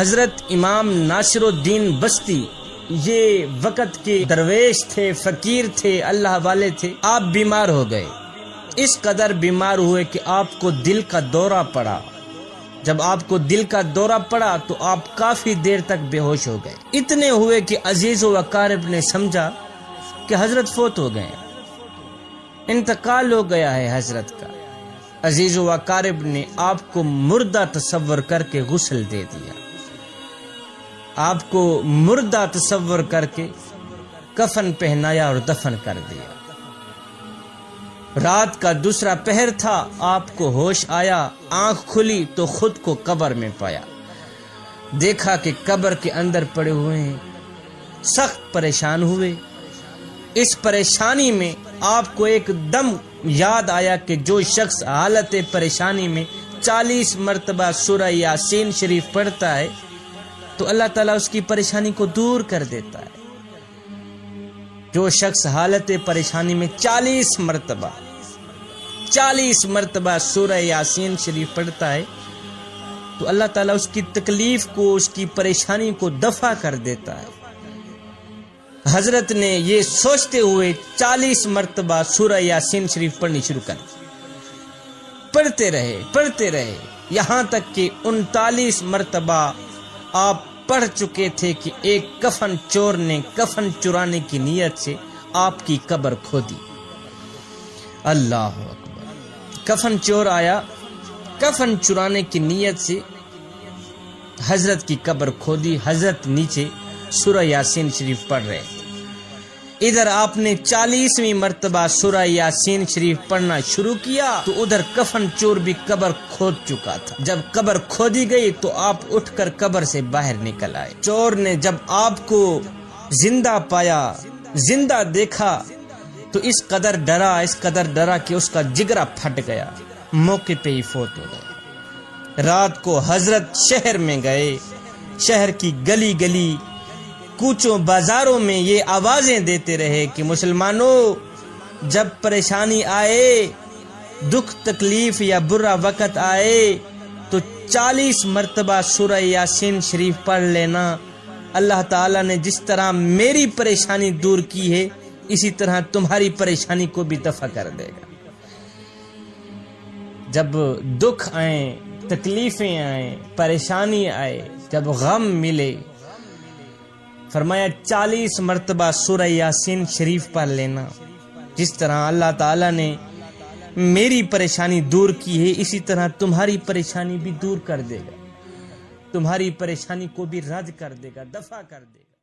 حضرت امام ناصر الدین بستی یہ وقت کے درویش تھے، فقیر تھے، اللہ والے تھے. آپ بیمار ہو گئے، اس قدر بیمار ہوئے کہ آپ کو دل کا دورہ پڑا. جب آپ کو دل کا دورہ پڑا تو آپ کافی دیر تک بے ہوش ہو گئے. اتنے ہوئے کہ عزیز و اقارب نے سمجھا کہ حضرت فوت ہو گئے، انتقال ہو گیا ہے حضرت کا. عزیز و اقارب نے آپ کو مردہ تصور کر کے غسل دے دیا، آپ کو مردہ تصور کر کے کفن پہنایا اور دفن کر دیا. رات کا دوسرا پہر تھا، آپ کو ہوش آیا، آنکھ کھلی تو خود کو قبر میں پایا. دیکھا کہ قبر کے اندر پڑے ہوئے ہیں، سخت پریشان ہوئے. اس پریشانی میں آپ کو ایک دم یاد آیا کہ جو شخص حالت پریشانی میں 40 مرتبہ سورہ یاسین شریف پڑھتا ہے تو اللہ تعالیٰ اس کی پریشانی کو دور کر دیتا ہے. جو شخص حالت پریشانی میں 40 مرتبہ سورہ یاسین شریف پڑھتا ہے تو اللہ تعالیٰ اس کی تکلیف کو، اس کی پریشانی کو دفع کر دیتا ہے. حضرت نے یہ سوچتے ہوئے 40 مرتبہ سورہ یاسین شریف پڑھنی شروع کر دی. پڑھتے رہے یہاں تک کہ 39 مرتبہ آپ پڑھ چکے تھے کہ ایک کفن چور نے کفن چرانے کی نیت سے آپ کی قبر کھودی. اللہ اکبر. کفن چور آیا، کفن چرانے کی نیت سے حضرت کی قبر کھودی. حضرت نیچے سورہ یاسین شریف پڑھ رہے تھے. ادھر آپ نے 40ویں مرتبہ سورہ یاسین شریف پڑھنا شروع کیا تو ادھر کفن چور بھی قبر کھود چکا تھا. جب قبر کھودی گئی تو آپ اٹھ کر قبر سے باہر نکل آئے. چور نے جب آپ کو زندہ پایا، زندہ دیکھا تو اس قدر ڈرا کہ اس کا جگرہ پھٹ گیا، موقع پہ ہی فوت ہو گیا. رات کو حضرت شہر میں گئے، شہر کی گلی گلی کوچوں بازاروں میں یہ آوازیں دیتے رہے کہ مسلمانوں، جب پریشانی آئے، دکھ تکلیف یا برا وقت آئے تو 40 مرتبہ سورہ یاسین شریف پڑھ لینا. اللہ تعالیٰ نے جس طرح میری پریشانی دور کی ہے اسی طرح تمہاری پریشانی کو بھی دفع کر دے گا. جب دکھ آئیں، تکلیفیں آئیں، پریشانی آئے، جب غم ملے، فرمایا 40 مرتبہ سورہ یاسین شریف پڑھ لینا. جس طرح اللہ تعالیٰ نے میری پریشانی دور کی ہے اسی طرح تمہاری پریشانی بھی دور کر دے گا، تمہاری پریشانی کو بھی رد کر دے گا، دفع کر دے گا.